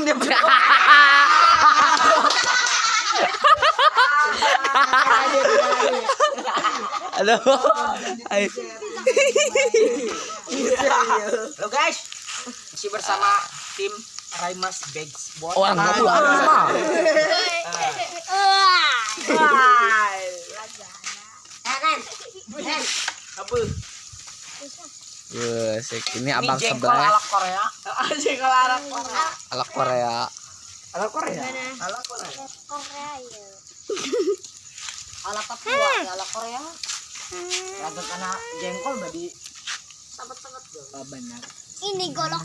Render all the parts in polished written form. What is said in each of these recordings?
dia. Aduh. Ay. Halo guys, masih bersama tim Raimas Bags Bot. Oh, enggak tuh mah. Apa? Yes, ini abang jengkol sebelah ala Korea. Jengkol ala Korea. ala Korea. Ala Korea. Ala Korea. Korea ya. Ala Papua, ala Korea. Lagak kena jengkol badi sabat-sabat dong. Oh, benar. Ini golok.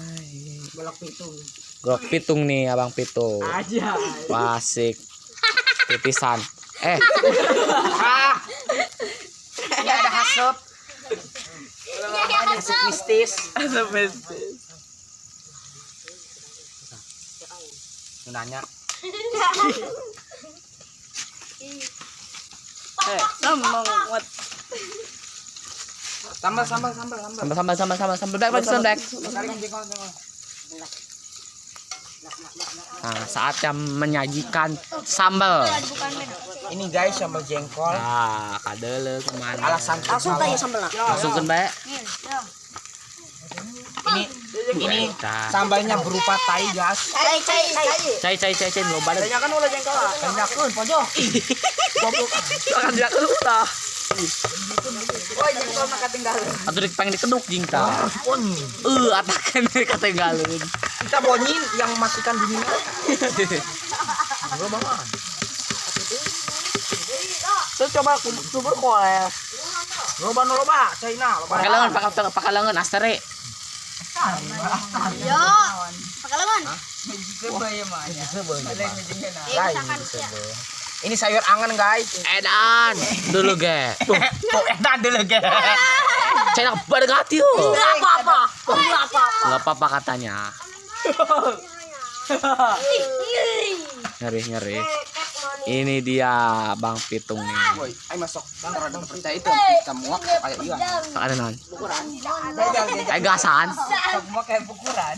Bolak pitung. Golok pitung nih, abang pitung. Aja. Wasik. Titisan. Ini ada hasep. Ada sup mistis. Nanya. Sambal. Sambal black. Nah, saatnya menyajikan sambal. Ini guys sambal jengkol. Nah, kadele kemana? Alasan Langsung tanya sambelnya. Masukin bae. Ini sambalnya berupa tai guys. Cai lo badan. Tanyakan ulah jengkol. Tanyakan pojok. Goblok. Akan diakeun tah. Oh jengkol mah ketinggalan. Atuh pengen dikeduk jing tah. Atakan ketinggalan. Kita bonyin yang masukkan di sini. Terus coba subur koe. Loba, China, loba. Pakai lengan astere. Yo. Pakai lengan. Ini sayur angan guys. Edan dulu ge. Tuh edan dulu ge. Cina bergati yo. Enggak apa-apa. Enggak apa-apa katanya. Nyeri. Ini dia Bang Pitung nih. Woi, ayo masuk. Bentar ada percaya itu kita muak kayak iya. Ada non. Bukuran. Gasan. Muak kayak bukuran.